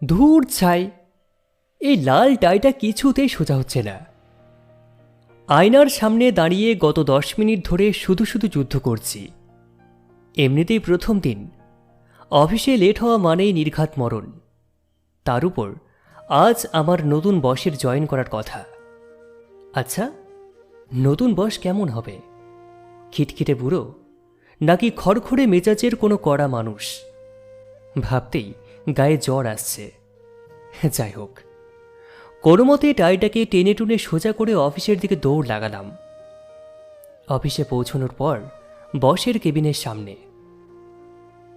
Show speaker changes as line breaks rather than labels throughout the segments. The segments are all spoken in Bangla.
ধুর ছাই, এই লাল টাইটা কিছুতেই সোজা হচ্ছে না। আয়নার সামনে দাঁড়িয়ে গত 10 মিনিট ধরে শুধু শুধু যুদ্ধ করছি। এমনিতেই প্রথম দিন, অফিসে লেট হওয়া মানেই নির্ঘাত মরণ। তার উপর আজ আমার নতুন বসের জয়েন করার কথা। আচ্ছা, নতুন বস কেমন হবে? খিটখিটে বুড়ো, নাকি খড়খড়ে মেজাজের কোনো কড়া মানুষ? ভাবতেই গায়ে জ্বর আসছে। যাই হোক, কোনো মতে টাইটাকে টেনে টুনে সোজা করে অফিসের দিকে দৌড় লাগালাম। অফিসে পৌঁছানোর পর বসের কেবিনের সামনে।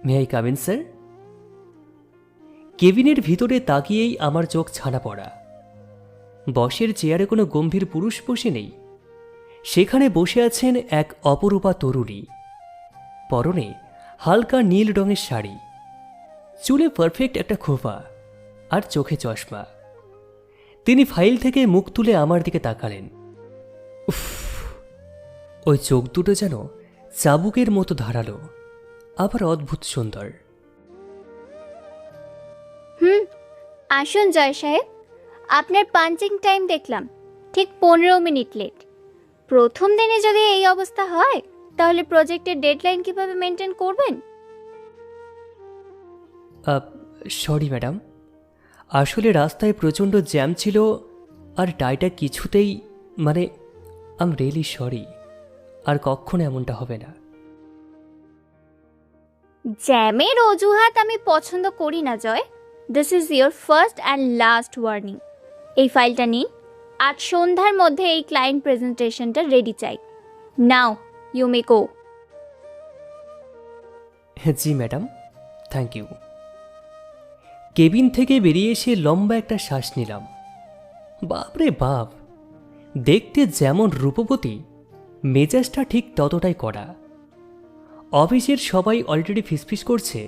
May I come in sir? কেবিনের ভিতরে তাকিয়েই আমার চোখ ছানা পড়া। বসের চেয়ারে কোনো গম্ভীর পুরুষ বসে নেই, সেখানে বসে আছেন এক অপরূপা তরুণী। পরনে হালকা নীল রঙের শাড়ি, চুলে পারফেক্ট একটা খোপা, আর চোখে চশমা। তিনি ফাইল থেকে মুখ তুলে আমার দিকে তাকালেন। উফ, ওই চোখ দুটো যেন চাবুকের মতো ধারালো, আবার অদ্ভুত সুন্দর।
আসুন জয় সাহেব, আপনার পাঞ্চিং টাইম দেখলাম ঠিক 15 মিনিট লেট। প্রথম দিনে যদি এই অবস্থা হয় তাহলে প্রজেক্টের ডেডলাইন কিভাবে মেনটেন করবেন?
সরি ম্যাডাম, আসলে রাস্তায় প্রচণ্ড জ্যাম ছিল, আর টাইটা কিছুতেই মানে আম রিয়েলি সরি। আর কখনো এমনটা হবে না।
জ্যামের অজুহাত আমি পছন্দ করি না Joy. This is your first and last warning. এই ফাইলটা নিন, আজ সন্ধ্যার মধ্যে এই ক্লায়েন্ট প্রেজেন্টেশনটা রেডি চাই। Now you may go.
জি ম্যাডাম, থ্যাংক ইউ। কেবিন থেকে বেরিয়ে এসে লম্বা একটা শ্বাস নিলাম। বাপরে বাপ, দেখতে যেমন রূপবতী, মেজাজটা ঠিক ততটাই কড়া। অফিসের সবাই অলরেডি ফিসফিস করছে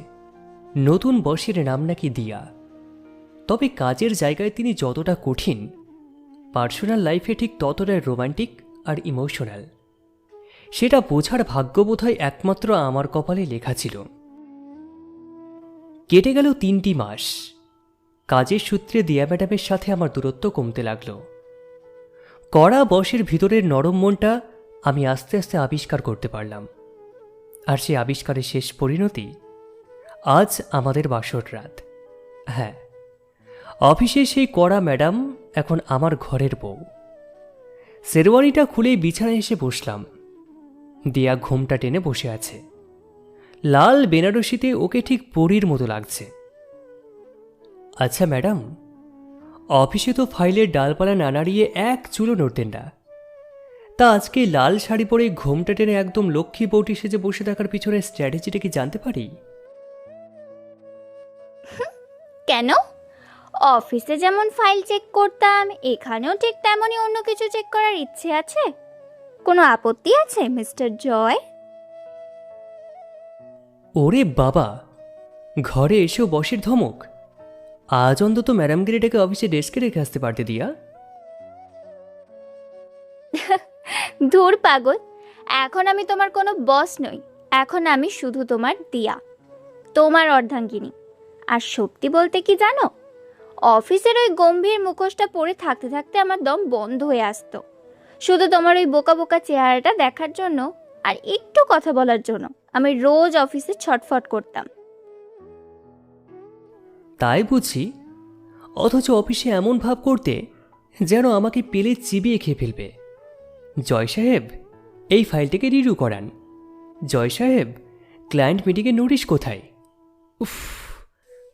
নতুন বসের নাম নাকি দিয়া। তবে কাজের জায়গায় তিনি যতটা কঠিন, পার্সোনাল লাইফে ঠিক ততটাই রোমান্টিক আর ইমোশনাল। সেটা বোঝার ভাগ্য বোধহয় একমাত্র আমার কপালে লেখা ছিল। কেটে গেল 3টি মাস। কাজের সূত্রে দিয়া ম্যাডামের সাথে আমার দূরত্ব কমতে লাগলো। কড়া বসের ভিতরের নরম মনটা আমি আস্তে আস্তে আবিষ্কার করতে পারলাম। আর সেই আবিষ্কারের শেষ পরিণতি আজ আমাদের বাসর রাত। হ্যাঁ, অফিসে সেই কড়া ম্যাডাম এখন আমার ঘরের বউ। শেরওয়ানিটা খুলেই বিছানায় এসে বসলাম। দিয়া ঘুমটা টেনে বসে আছে। লাল বেনারসিতে ওকে ঠিক পরীর মতো লাগছে। আচ্ছা ম্যাডাম, অফিসে তো ফাইলের ডালপালা না নাড়িয়ে এক চুলো নড়তেন না, তা আজকে লাল শাড়ি পরে ঘোমটা টেনে একদম লক্ষ্মী বউটি সেজে বসে থাকার পিছনে স্ট্র্যাটেজিটা কি জানতে পারি?
কেন? অফিসে যেমন ফাইল চেক করতাম, এখানেও ঠিক তেমনই অন্য কিছু চেক করার ইচ্ছে আছে। কোনো আপত্তি আছে মিস্টার জয়?
ওরে বাবা, ঘরে এসেও বসের ধমক! আজ অন্তত ম্যাডামগিরিটাকে অফিসে ডেস্কে রেখে আসতে পারতে দিয়া।
ধুর পাগল, এখন আমি তোমার কোনো বস নই, এখন আমি শুধু তোমার দিয়া, তোমার অর্ধাঙ্গিনী। আর সত্যি বলতে কি জানো, অফিসের ওই গম্ভীর মুখোশটা পরে থাকতে থাকতে আমার দম বন্ধ হয়ে আসতো, শুধু তোমার ওই বোকা বোকা চেহারাটা দেখার জন্য আর একটু কথা বলার জন্য আমি রোজ অফিসে ছটফট করতাম।
তাই বুঝি? অথচ অফিসে এমন ভাব করতে যেন আমাকে পেলে চিবিয়ে খেয়ে ফেলবে। জয় সাহেব, এই ফাইলটাকে রিভিউ করান। জয় সাহেব, ক্লায়েন্ট মিটিংয়ে নোটিশ কোথায়? উফ,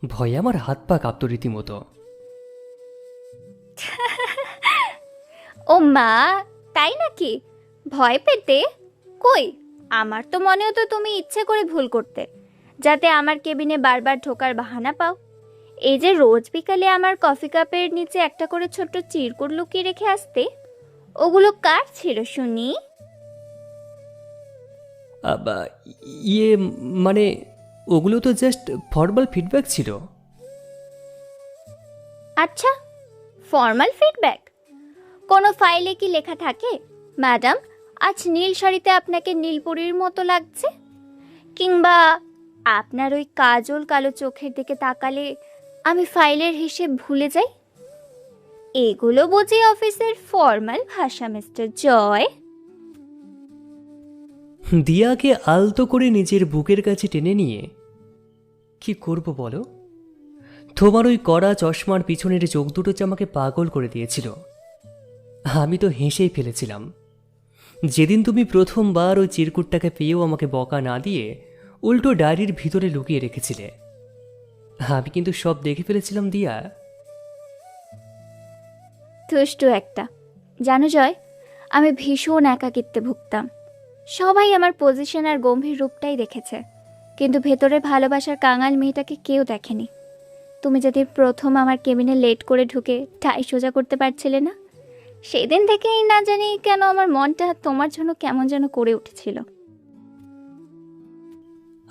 ভয়ে আমার হাত পা কাঁপত রীতিমতো।
ও মা, তাই নাকি? ভয় পেতে? কই, আমার তো মনে হতো তুমি ইচ্ছে করে ভুল করতে, যাতে আমার কেবিনে বারবার ঢোকার বাহানা পাও। এই যে রোজ বিকালে আমার কফি কাপের নিচে একটা করে ছোট্ট চিরকুট লুকিয়ে রেখে আসতে, ওগুলো কার ছিল শুনি?
আবা, ইয়ে মানে ওগুলো তো জাস্ট ফর্মাল ফিডব্যাক ছিল।
আচ্ছা, ফর্মাল ফিডব্যাক? কোনো ফাইলে কি লেখা থাকে, ম্যাডাম আজ নীল শাড়িতে আপনাকে নীলপরীর মতো লাগছে, কিংবা আপনার ওই কাজল কালো চোখের দিকে তাকালে আমি ফাইলের হিসেব ভুলে যাই? এগুলো বুঝি অফিসের ফর্মাল ভাষা মিস্টার জয়?
দিয়াকে আলতো করে নিজের বুকের কাছে টেনে নিয়ে, কি করব বলো, তোমার ওই কড়া চশমার পিছনের চোখ দুটো যে আমাকে পাগল করে দিয়েছিল। আমি তো হেসেই ফেলেছিলাম। যেদিন তুমি প্রথমবার ওই চিরকুটটাকে পেয়েও আমাকে বকা না দিয়ে উল্টো ডায়েরির ভিতরে লুকিয়ে রেখেছিলে। আমি কিন্তু সব দেখে ফেলেছিলাম দিয়া।
দুষ্টু একটা। জানো জয়, আমি ভীষণ একাকিত্বে ভুগতাম। সবাই আমার পজিশন আর গম্ভীর রূপটাই দেখেছে, কিন্তু ভেতরে ভালোবাসার কাঙাল মেয়েটাকে কেউ দেখেনি। তুমি যদি প্রথম আমার কেবিনে লেট করে ঢুকে টাই সোজা করতে পারছিলে না, সেদিন থেকেই না জানি কেন আমার মনটা তোমার জন্য কেমন যেন করে উঠেছিল।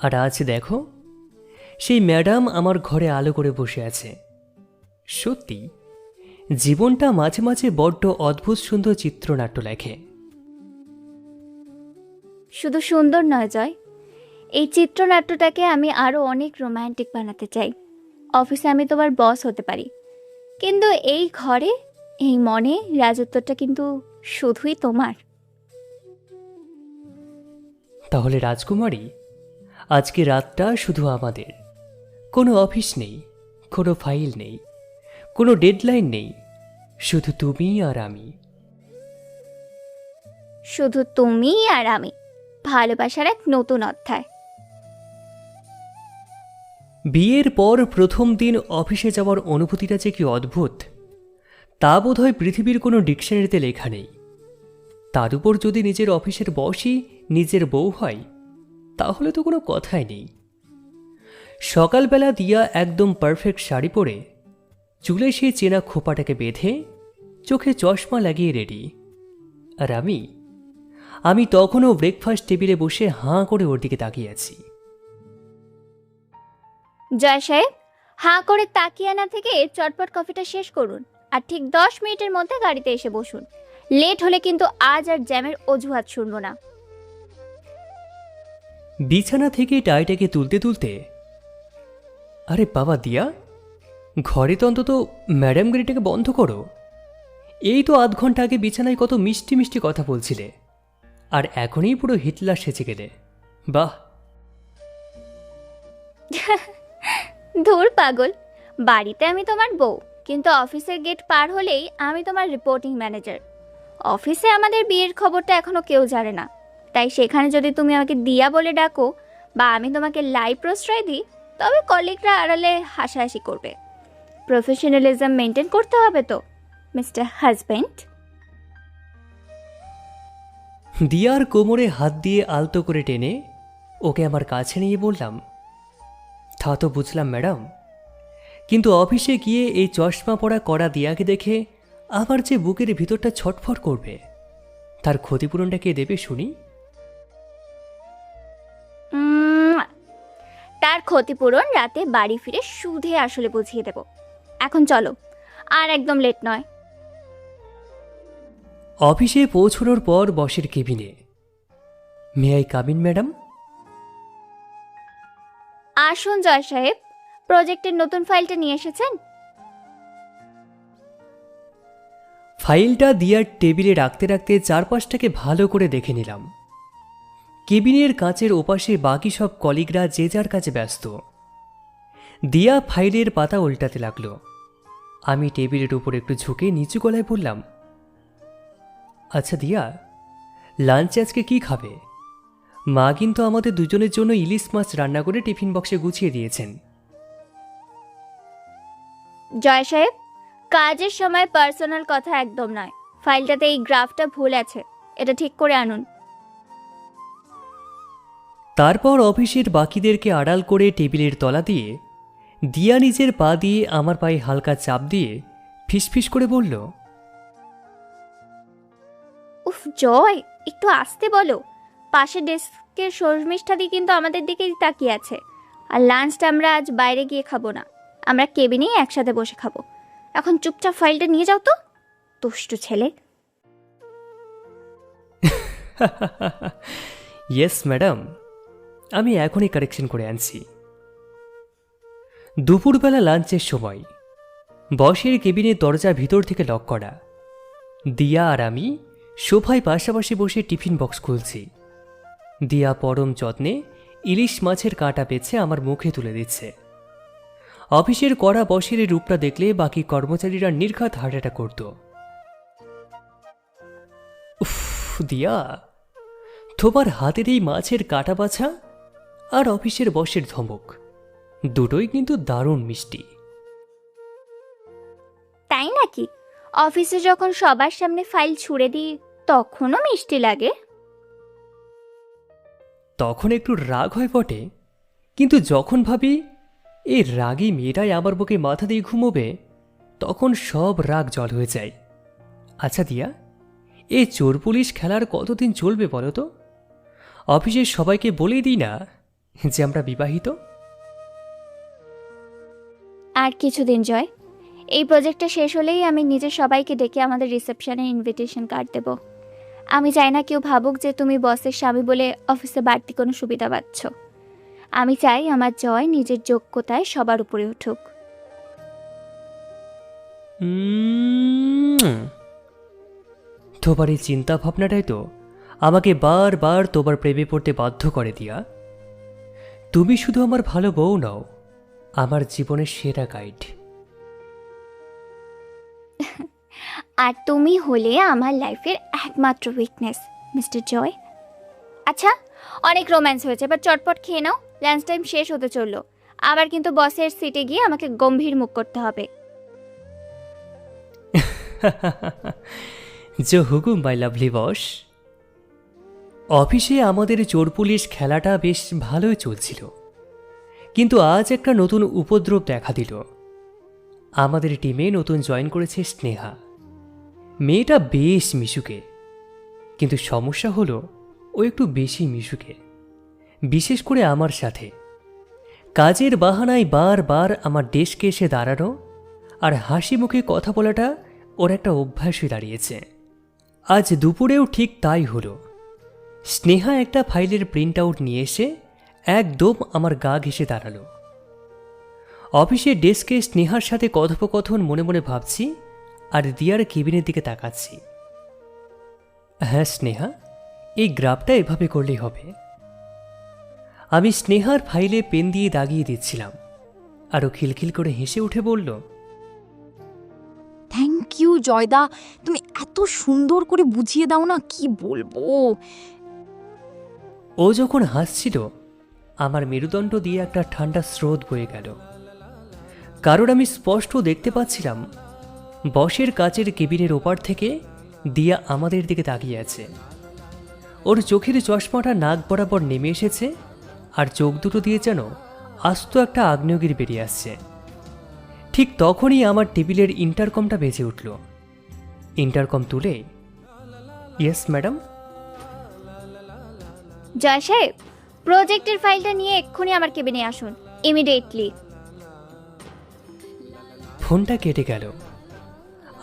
আর আজ দেখো, সেই ম্যাডাম আমার ঘরে আলো করে বসে আছে। সত্যি, জীবনটা মাঝে মাঝে বড্ড অদ্ভুত সুন্দর চিত্রনাট্য লেখে।
শুধু সুন্দর নয় জয়, এই চিত্রনাট্যটাকে আমি আরও অনেক রোম্যান্টিক বানাতে চাই। অফিসে আমি তোমার বস হতে পারি, কিন্তু এই ঘরে, এই মনে রাজত্বটা কিন্তু শুধুই তোমার।
তাহলে রাজকুমারী, আজকে রাতটা শুধু আমাদের। কোনো অফিস নেই, কোনো ফাইল নেই, কোনো ডেডলাইন নেই, শুধু তুমি আর আমি।
শুধু তুমি আর আমি, ভালোবাসার এক নতুন অধ্যায়।
বিয়ের পর প্রথম দিন অফিসে যাওয়ার অনুভূতিটা যে কি অদ্ভুত, তা বোধহয় পৃথিবীর কোনো ডিকশনারিতে লেখা নেই। তার উপর যদি নিজের অফিসের বসই নিজের বউ হয়, তাহলে তো কোনো কথাই নেই। সকালবেলা দিয়া একদম পারফেক্ট শাড়ি পরে, চুলে সেই চেনা খোপাটাকে বেঁধে, চোখে চশমা লাগিয়ে রেডি। আর আমি তখনও ব্রেকফাস্ট টেবিলে বসে হাঁ করে ওর দিকে তাকিয়ে আছি।
জয় সাহেব, হাঁ করে তাকিয়ে না থেকে চটপট কফিটা শেষ করুন, আর ঠিক 10 মিনিটের মধ্যে গাড়িতে এসে বসুন। লেট হলে কিন্তু আজ আর জ্যামের অজুহাত শুনবো না।
বিছানা থেকে টাইটাকে তুলতে তুলতে, আরে বাবা দিয়া, ঘরে তো অন্তত ম্যাডাম গাড়িটাকে বন্ধ করো। এই তো আধ ঘন্টা আগে বিছানায় কত মিষ্টি মিষ্টি কথা বলছিলে, আর এখনই পুরো হিটলার সেজে গেলে। বাহ!
ধুর পাগল, বাড়িতে আমি তোমার বউ, কিন্তু অফিসের গেট পার হলেই আমি তোমার রিপোর্টিং ম্যানেজার। অফিসে আমাদের বিয়ের খবরটা এখনো কেউ জানে না, তাই সেখানে যদি তুমি আমাকে দিয়া বলে ডাকো বা আমি তোমাকে লাইভ প্রশ্রয় দিই, তবে কলিগরা আড়ালে হাসাহাসি করবে। প্রফেশনালিজম মেনটেন করতে হবে তো মিস্টার হাজব্যান্ড।
দিয়ার কোমরে হাত দিয়ে আলতো করে টেনে ওকে আমার কাছে নিয়ে বললাম, তা তো বুঝলাম ম্যাডাম, কিন্তু অফিসে গিয়ে এই চশমা পরা কড়া দিয়াকে দেখে আমার যে বুকের ভিতরটা ছটফট করবে, তার ক্ষতিপূরণটা কে দেবে শুনি?
তার ক্ষতিপূরণ রাতে বাড়ি ফিরে সুদে আসলে বুঝিয়ে দেব। এখন চলো, আর একদম লেট নয়।
অফিসে পৌঁছানোর পর বসের কেবিনে, may I come in madam?
আসুন জয় সাহেব, প্রজেক্টের নতুন ফাইলটা নিয়ে এসেছেন?
ফাইলটা দিয়ার টেবিলে রাখতে রাখতে চারপাশটাকে ভালো করে দেখে নিলাম। কেবিনের কাচের ওপাশে বাকি সব কলিগরা যে যার কাছে ব্যস্ত। দিয়া ফাইলের পাতা উল্টাতে লাগলো। আমি টেবিলের উপর একটু ঝুঁকে নিচু গলায় বললাম, আচ্ছা দিয়া, লাঞ্চে আজকে কি খাবে? মা কিন্তু আমাদের দুজনের জন্য ইলিশ মাছ রান্না করে টিফিন বক্সে গুছিয়ে দিয়েছেন।
জয় সাহেব, কাজের সময় পার্সোনাল কথা একদম নয়। ফাইলটাতে এই গ্রাফটা ভুল আছে, এটা ঠিক করে আনুন।
তারপর অফিসের বাকিদেরকে আড়াল করে টেবিলের তলা দিয়ে দিয়া নিজের পা দিয়ে আমার পায়ে হালকা চাপ দিয়ে ফিসফিস করে বলল,
উফ জয়, একটু আসতে বলো। পাশের ডেস্কের শর্মিষ্ঠাদি কিন্তু আমাদের দিকেই তাকিয়ে আছে। আর লাঞ্চটা আমরা আজ বাইরে গিয়ে খাবো না, আমরা কেবিনেই একসাথে বসে খাবো। এখন চুপচাপ ফাইলটা নিয়ে যাও তো, দুষ্টু ছেলে।
ইয়েস ম্যাডাম, আমি এখনই কারেকশন করে আনছি। দুপুরবেলা লাঞ্চের সময় বসের কেবিনের দরজা ভিতর থেকে লক করা। দিয়া আর আমি সোফায় পাশাপাশি বসে টিফিন বক্স খুলছি। দিয়া পরম যত্নে ইলিশ মাছের কাঁটা পেছে আমার মুখে তুলে দিচ্ছে। অফিসের কড়া বসের এই রূপটা দেখলে বাকি কর্মচারীরা নির্ঘাত হার্ট অ্যাটাক করত। উফ দিয়া, তোমার হাতের এই মাছের কাঁটা বাছা আর অফিসের বসের ধমক দুটোই কিন্তু দারুণ মিষ্টি।
তাই নাকি? অফিসে যখন সবার সামনে ফাইল ছুঁড়ে দিই তখনও মিষ্টি লাগে?
তখন একটু রাগ হয় বটে, কিন্তু যখন ভাবি এই রাগী মেয়েটাই আমার বুকে মাথা দিয়ে ঘুমোবে, তখন সব রাগ জল হয়ে যায়। আচ্ছা দিয়া, এই চোর পুলিশ খেলার কতদিন চলবে বলো তো? অফিসের সবাইকে বলেই দিই না যে আমরা বিবাহিত?
আর কিছুদিন জয়, এই প্রজেক্টটা শেষ হলেই আমি নিজে সবাইকে ডেকে আমাদের রিসেপশনে ইনভিটেশন কার্ড দেব। আমি চাই না কেউ ভাবুক যে তুমি বসের স্বামী বলে অফিসে বাড়তি কোনো সুবিধা পাচ্ছ। আমি চাই আমার জয় নিজের যোগ্যতায় সবার উপরে উঠুক।
তোমার এই চিন্তা ভাবনাটাই তো আমাকে বারবার তোমার প্রেমে পড়তে বাধ্য করে দিয়া। তুমি শুধু আমার ভালো বউ নও, আমার জীবনের সেরা গাইড।
আর তুমি হলে আমার লাইফের একমাত্র উইকনেস, মিস্টার জয়। আচ্ছা, অনেক রোম্যান্স হয়েছে, এবার চটপট খেয়ে নাও, লাঞ্চ টাইম শেষ হতে চললো। আবার কিন্তু বসের সিটে গিয়ে আমাকে গম্ভীর মুখ করতে হবে।
যে হুকুম মাই লাভলি বস। অফিসে আমাদের চোর পুলিশ খেলাটা বেশ ভালোই চলছিল, কিন্তু আজ একটা নতুন উপদ্রব দেখা দিল। আমাদের টিমে নতুন জয়েন করেছে স্নেহা। মেয়েটা বেশ মিশুকে, কিন্তু সমস্যা হলো ও একটু বেশি মিশুকে, বিশেষ করে আমার সাথে। কাজের বাহানায় বারবার আমার ডেস্কে এসে দাঁড়ানো আর হাসি মুখে কথা বলাটা ওর একটা অভ্যাস হয়ে দাঁড়িয়েছে। আজ দুপুরেও ঠিক তাই হলো। স্নেহা একটা ফাইলের প্রিন্ট আউট নিয়ে এসে একদম আমার গা ঘেঁষে দাঁড়ালো। অফিসের ডেস্কে স্নেহার সাথে কথোপকথন মনে মনে ভাবছি আর দিয়ার কেবিনের দিকে তাকাচ্ছি। হ্যাঁ স্নেহা, এই গ্রাফটা এভাবে করলেই হবে। আমি স্নেহার ফাইলে পেন দিয়ে দাগিয়ে দিচ্ছিলাম, আরও খিলখিল করে হেসে উঠে বলল,
থ্যাংক ইউ জয়দা, তুমি এত সুন্দর করে বুঝিয়ে দাও না, কি বলবো।
ও যখন হাসছিল আমার মেরুদণ্ড দিয়ে একটা ঠান্ডা স্রোত বয়ে গেল, কারণ আমি স্পষ্ট দেখতে পাচ্ছিলাম বসের কাচের কেবিনের ওপার থেকে দিয়া আমাদের দিকে তাকিয়ে আছে। ওর চোখের চশমাটা নাক বরাবর নেমে এসেছে আর চোখ দুটো দিয়ে যেন আস্ত একটা আগ্নেয়গিরি বেরিয়ে আসছে। ঠিক তখনই আমার টেবিলের ইন্টারকমটা বেজে উঠল। ইন্টারকম তুলে, ইয়েস ম্যাডাম।
জয় সাহেব, প্রজেক্টের ফাইলটা নিয়ে এক্ষুনি আমার কেবিনে আসুন, ইমিডিয়েটলি।
ফোনটা কেটে গেল।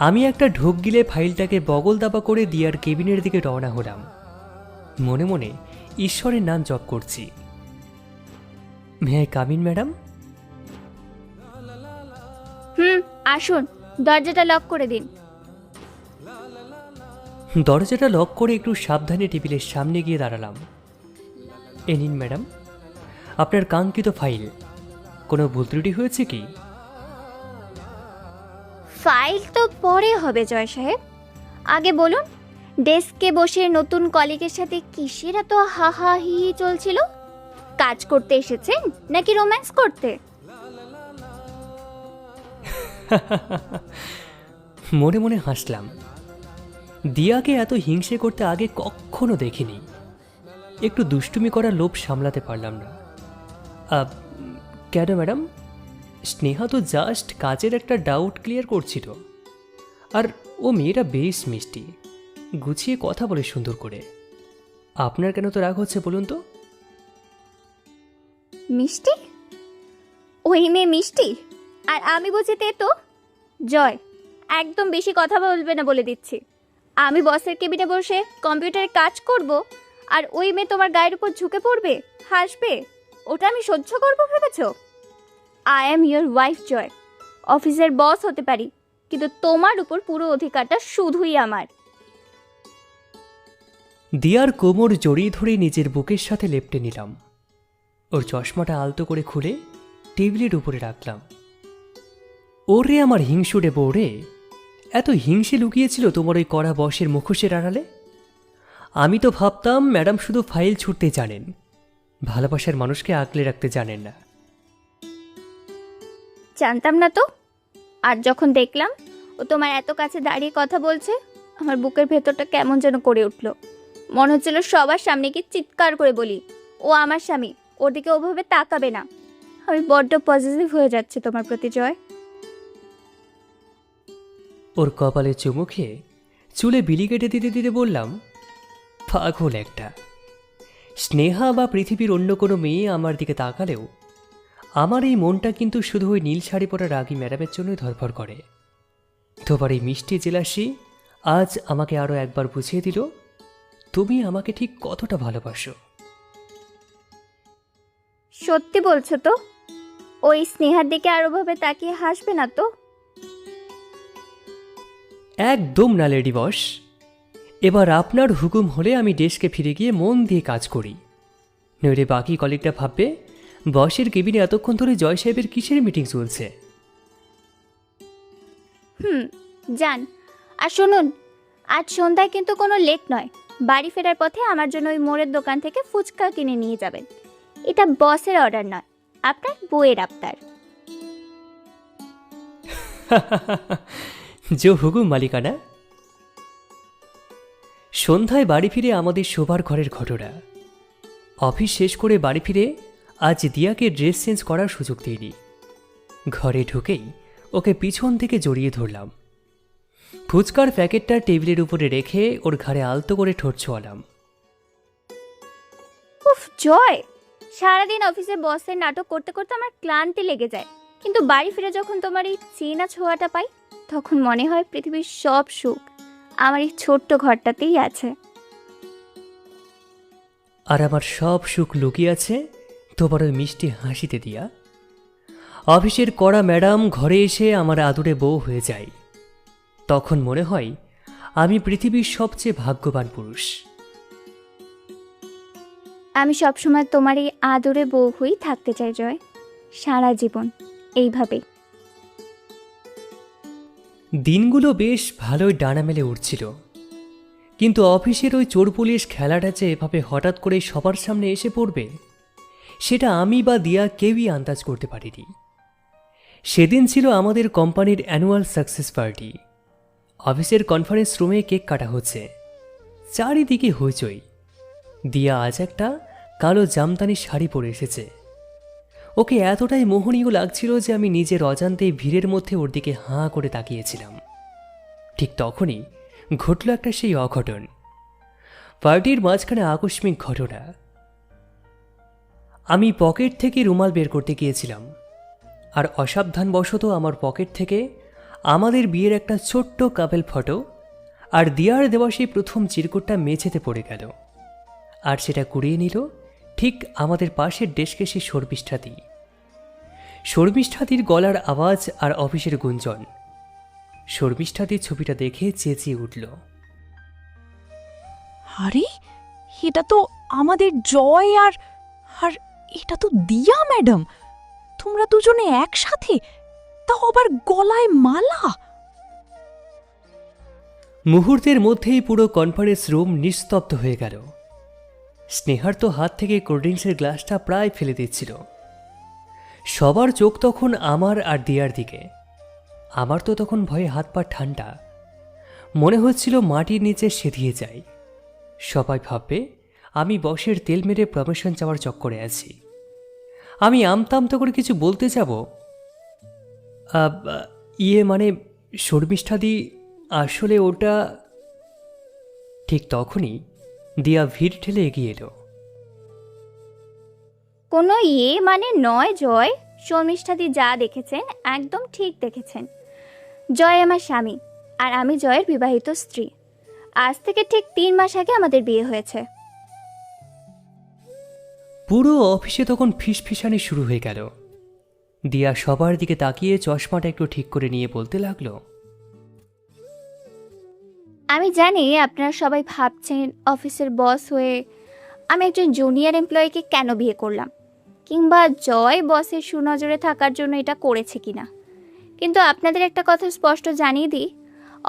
আমি একটা ঢোক গিলে ফাইলটাকে বগল দাবা করে দিয়ার কেবিনের দিকে রওনা হলাম। মনে মনে ঈশ্বরের নাম জপ করছি। May I come in madam?
আসুন, দরজাটা লক করে দিন।
দরজাটা লক করে একটু সাবধানে টেবিলের সামনে গিয়ে দাঁড়ালাম। এ নিন ম্যাডাম, আপনার কাঙ্ক্ষিত ফাইল। কোনো ভুল ত্রুটি হয়েছে কি?
ফাইল তো পরে হবে জয় সাহেব, আগে বলুন ডেস্কে বসে নতুন কলিগের সাথে কিসের এত হা হা হি হি চলছিল? কাজ করতে এসেছেন নাকি রোম্যান্স করতে?
মনে মনে হাসলাম। দিয়াকে এত হিংসে করতে আগে কখনো দেখিনি। একটু দুষ্টুমি করার লোভ সামলাতে পারলাম না। কেন ম্যাডাম? স্নেহা তো জাস্ট কাজের একটা ডাউট ক্লিয়ার করছিল। আর ও মেয়েটা বেশ মিষ্টি, গুছিয়ে কথা বলে সুন্দর করে। আপনার কেন তো রাগ হচ্ছে বলুন তো?
মিষ্টি? ওই মেয়ে মিষ্টি আর আমি বুঝি তেতো? জয়, একদম বেশি কথা বলবে না বলে দিচ্ছি। আমি বসের কেবিনে বসে কম্পিউটারে কাজ করব আর ওই মেয়ে তোমার গায়ের উপর ঝুঁকে পড়বে, হাসবে, ওটা আমি সহ্য করবো ভেবেছো? আই অ্যাম ইয়োর ওয়াইফ জয়। অফিসের বস হতে পারি, কিন্তু তোমার উপর পুরো অধিকারটা শুধুই আমার।
দিয়ার কোমর জড়িয়ে ধরে নিজের বুকের সাথে লেপ্টে নিলাম। ওর চশমাটা আলতো করে খুলে টেবিলের উপরে রাখলাম। ওরে আমার হিংসুটে বউরে, এত হিংসে লুকিয়েছিল তোমার ওই কড়া বসের মুখোশের আড়ালে? আমি তো ভাবতাম ম্যাডাম শুধু ফাইল ছুটতে জানেন, ভালোবাসার মানুষকে আগলে রাখতে জানেন না।
জানতাম না তো। আর যখন দেখলাম ও তোমার এত কাছে দাঁড়িয়ে কথা বলছে, আমার বুকের ভেতরটা কেমন যেন করে উঠল। মনে হচ্ছিল সবার সামনে কি চিৎকার করে বলি, ও আমার স্বামী, ওর দিকে ওভাবে তাকাবে না। আমি বড্ড পজিটিভ হয়ে যাচ্ছে তোমার প্রতি জয়।
ওর কপালে চুমু খেয়ে চুলে বিলি কেটে দিতে দিতে বললাম, পাগল একটা। স্নেহা বা পৃথিবীর অন্য কোনো মেয়ে আমার দিকে তাকালেও আমার এই মনটা কিন্তু শুধু ওই নীল শাড়ি পরা রাগী ম্যাডামের জন্যই ধরফর করে। তোমার এই মিষ্টি জেলাসি আজ আমাকে আরও একবার বুঝিয়ে দিল তুমি আমাকে ঠিক কতটা ভালোবাসো।
সত্যি বলছো তো? ওই স্নেহার দিকে আরো ভাবে তাকিয়ে হাসবে না তো?
একদম না লেডি বস। এবার আপনার হুকুম হলে আমি ডেস্কে ফিরে গিয়ে মন দিয়ে কাজ করি, নইলে বাকি কলিগরা ভাববে বসের কেবিনে এতক্ষণ ধরে জয় সাহেবের কিসের মিটিং চলছে।
যান। আর শুনুন, আজ সন্ধ্যায় কিন্তু কোনো লেট নয়। বাড়ি ফেরার পথে আমার জন্য ওই মোড়ের দোকান থেকে ফুচকা কিনে নিয়ে যাবেন। এটা বসের অর্ডার নয়, আপনার বউয়ের আবদার।
যে হুকুম মালিকানা। সন্ধ্যায় বাড়ি ফিরে আমাদের শোবার ঘরের ঘটনা। অফিস শেষ করে বাড়ি ফিরে আজ দিয়াকে ড্রেস চেঞ্জ করার সুযোগ দিইনি। ঘরে ঢুকেই ওকে পিছন থেকে জড়িয়ে ধরলাম। ফুচকার প্যাকেটটা টেবিলের উপরে রেখে ওর ঘাড়ে আলতো করে ঠোঁট ছোঁয়ালাম।
উফ জয়, সারাদিন অফিসে বসের নাটক করতে করতে আমার ক্লান্তি লেগে যায়, কিন্তু বাড়ি ফিরে যখন তোমার এই চেনা ছোঁয়াটা পাই, তখন মনে হয় পৃথিবীর সব সুখ আমার এই ছোট্ট ঘরটাতেই আছে।
আর আমার সব সুখ লুকিয়ে আছে তোমার ওই মিষ্টি হাসিতে দিয়া। অফিসের কড়া ম্যাডাম ঘরে এসে আমার আদুরে বউ হয়ে যায়, তখন মনে হয় আমি পৃথিবীর সবচেয়ে ভাগ্যবান পুরুষ।
আমি সবসময় তোমার এই আদরে বউ হয়েই থাকতে চাই জয়, সারা জীবন এইভাবে।
দিনগুলো বেশ ভালোই ডানা মেলে উঠছিল, কিন্তু অফিসের ওই চোর পুলিশ খেলাটা যে এভাবে হঠাৎ করে সবার সামনে এসে পড়বে সেটা আমি বা দিয়া কেউই আন্দাজ করতে পারিনি। সেদিন ছিল আমাদের কোম্পানির অ্যানুয়াল সাকসেস পার্টি। অফিসের কনফারেন্স রুমে কেক কাটা হচ্ছে, চারিদিকে হইচই। দিয়া আজ একটা কালো জামদানি শাড়ি পরে এসেছে। ওকে এতটাই মোহনীয় লাগছিল যে আমি নিজের অজান্তেই ভিড়ের মধ্যে ওর দিকে হাঁ করে তাকিয়েছিলাম। ঠিক তখনই ঘটল একটা সেই অঘটন, পার্টির মাঝখানে আকস্মিক ঘটনা। আমি পকেট থেকে রুমাল বের করতে গিয়েছিলাম, আর অসাবধানবশত আমার পকেট থেকে আমাদের বিয়ের একটা ছোট্ট কাপেল ফটো আর দিয়ার দেওয়া সেই প্রথম চিরকুটটা মেঝেতে পড়ে গেল। আর সেটা কুড়িয়ে নিল ঠিক আমাদের পাশের ডেস্কে সেই শর্মিষ্ঠাদি। শর্মিষ্ঠাদির গলার আওয়াজ আর অফিসের গুঞ্জন। শর্মিষ্ঠাদির ছবিটা দেখে চেঁচিয়ে উঠল,
আরে এটা তো আমাদের জয় আর আর এটা তো দিয়া ম্যাডাম। তোমরা দুজনে একসাথে, তাও আবার গলায় মালা।
মুহূর্তের মধ্যেই পুরো কনফারেন্স রুম নিস্তব্ধ হয়ে গেল। স্নেহার তো হাত থেকে কোল্ড্রিঙ্কসের গ্লাসটা প্রায় ফেলে দিচ্ছিল। সবার চোখ তখন আমার আর দিয়ার দিকে। আমার তো তখন ভয়ে হাত পা ঠান্ডা, মনে হচ্ছিল মাটির নিচে সেধিয়ে যাই। সবাই ভাববে আমি বসের তেল মেরে প্রমোশন যাওয়ার চক্করে আছি। আমি আমতামতো করে কিছু বলতে যাব, মানে শর্মিষ্ঠাদি আসলে ওটা। ঠিক তখনই দিয়া ভিড় ঠেলে এগিয়ে এলো।
কোনো মানে নয় জয়, শর্মিষ্ঠাদি যা দেখেছেন একদম ঠিক দেখেছেন। জয় আমার স্বামী, আর আমি জয়ের বিবাহিত স্ত্রী। আজ থেকে ঠিক 3 মাস আগে আমাদের বিয়ে হয়েছে।
পুরো অফিসে তখন ফিসফিসানি শুরু হয়ে গেল। দিয়া সবার দিকে তাকিয়ে চশমাটা একটু ঠিক করে নিয়ে বলতে লাগলো,
আমি জানি আপনারা সবাই ভাবছেন অফিসের বস হয়ে আমি একজন জুনিয়র এমপ্লয়িকে কেন বিয়ে করলাম, কিংবা জয় বসের সুনজরে থাকার জন্য এটা করেছে কিনা। কিন্তু আপনাদের একটা কথা স্পষ্ট জানিয়ে দিই,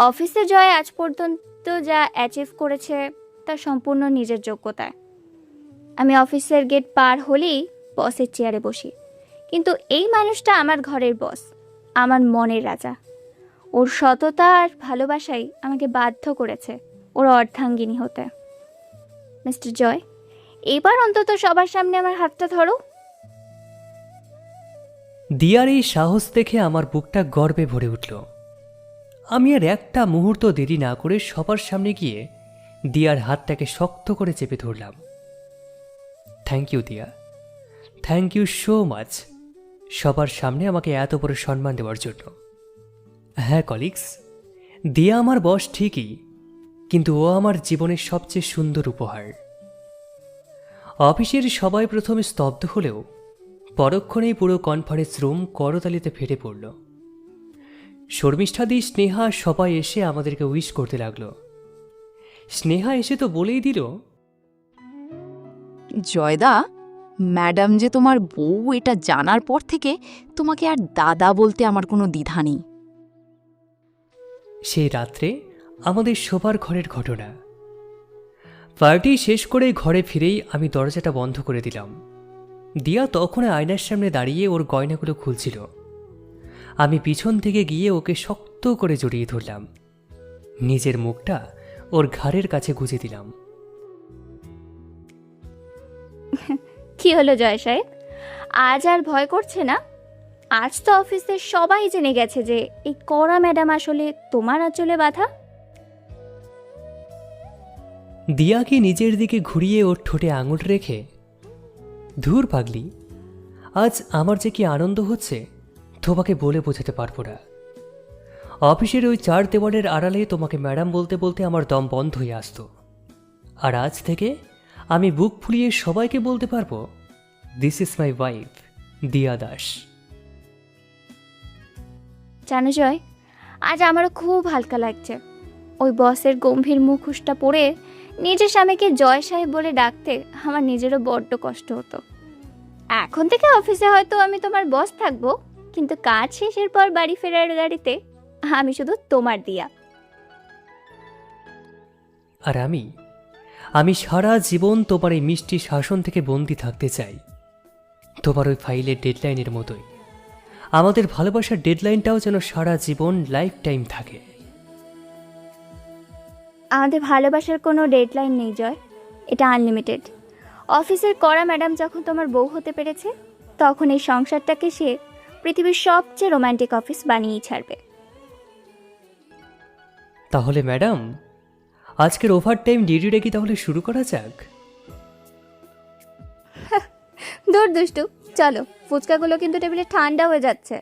অফিসে জয় আজ পর্যন্ত যা অ্যাচিভ করেছে তা সম্পূর্ণ নিজের যোগ্যতায়। আমি অফিসের গেট পার হলেই বসের চেয়ারে বসি, কিন্তু এই মানুষটা আমার ঘরের বস, আমার মনের রাজা। ওর সততা আর ভালোবাসাই আমাকে বাধ্য করেছে ওর অর্ধাঙ্গিনী হতে। মিস্টার জয়, এবার অন্তত সবার সামনে আমার হাতটা ধরো।
দিয়ার এই সাহস দেখে আমার বুকটা গর্বে ভরে উঠল। আমি আর একটা মুহূর্ত দেরি না করে সবার সামনে গিয়ে দিয়ার হাতটাকে শক্ত করে চেপে ধরলাম। থ্যাংক ইউ দিয়া, থ্যাংক ইউ সো মাচ সবার সামনে আমাকে এত বড় সম্মান দেওয়ার জন্য। হ্যাঁ কলিগস, দিয়া আমার বস ঠিকই, কিন্তু ও আমার জীবনের সবচেয়ে সুন্দর উপহার। অফিসের সবাই প্রথমে স্তব্ধ হলেও পরক্ষণেই পুরো কনফারেন্স রুম করতালিতে ফেটে পড়ল। শর্মিষ্ঠাদি, স্নেহা সবাই এসে আমাদেরকে উইশ করতে লাগলো। স্নেহা এসে তো বলেই দিল,
জয়দা, ম্যাডাম যে তোমার বউ এটা জানার পর থেকে তোমাকে আর দাদা বলতে আমার কোনো দ্বিধা নেই।
সেই রাত্রে আমাদের শোবার ঘরের ঘটনা। পার্টি শেষ করে ঘরে ফিরেই আমি দরজাটা বন্ধ করে দিলাম। দিয়া তখন আয়নার সামনে দাঁড়িয়ে ওর গয়নাগুলো খুলছিল। আমি পিছন থেকে গিয়ে ওকে শক্ত করে জড়িয়ে ধরলাম, নিজের মুখটা ওর ঘাড়ের কাছে গুজে দিলাম।
কি হলো জয় সাহেব, আজ আর ভয় করছে না? আজ তো অফিসের সবাই জেনে গেছে যে এই কড়া ম্যাডাম আসলে তোমার আঁচলে বাঁধা।
দিয়াকে নিজের দিকে ঘুরিয়ে ওর ঠোঁটে আঙুল রেখে, ধুর পাগলি, আজ আমার যে কি আনন্দ হচ্ছে তোমাকে বলে বোঝাতে পারবো না। অফিসের ওই 4 দেওয়ালের আড়ালে তোমাকে ম্যাডাম বলতে বলতে আমার দম বন্ধ হয়ে আসতো, আর আজ থেকে আমি বুক ফুলিয়ে সবাইকে বলতে পারবো, দিস ইজ মাই ওয়াইফ দিয়া দাস।
জানো জয়, আজ আমারও খুব হালকা লাগছে। ওই বসের গম্ভীর মুখোশটা পরে নিজের স্বামীকে জয় সাহেব বলে ডাকতে আমার নিজেরও বড্ড কষ্ট হতো। এখন থেকে অফিসে হয়তো আমি তোমার বস থাকবো, কিন্তু কাজ শেষের পর বাড়ি ফেরার গাড়িতে আমি শুধু তোমার দিয়া।
আর আমি সারা জীবন তোমার এই মিষ্টি শাসন থেকে বন্দি থাকতে চাই, তোমার ওই ফাইলের ডেডলাইনের মতোই। আমাদের ভালোবাসার ডেডলাইনটাও যেন সারা জীবন লাইফ টাইম থাকে।
আমাদের ভালোবাসার কোনো ডেডলাইন নেই জয়, এটা আনলিমিটেড। অফিসের কড়া ম্যাডাম যখন তোমার বউ হতে পেরেছে, তখন এই সংসারটাকে সে পৃথিবীর সবচেয়ে রোমান্টিক অফিস বানিয়েই ছাড়বে।
তাহলে ম্যাডাম, আজকের ওভারটাইম ডিউটিটা কি তাহলে শুরু করা যাক?
দূর দুষ্টু, চলো, ফুচকাগুলো কিন্তু টেবিলে ঠান্ডা হয়ে যাচ্ছে।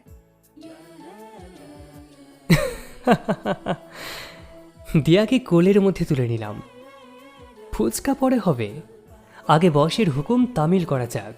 দিয়াকে কোলের মধ্যে তুলে নিলাম। ফুচকা পরে হবে, আগে বসের হুকুম তামিল করা যাক।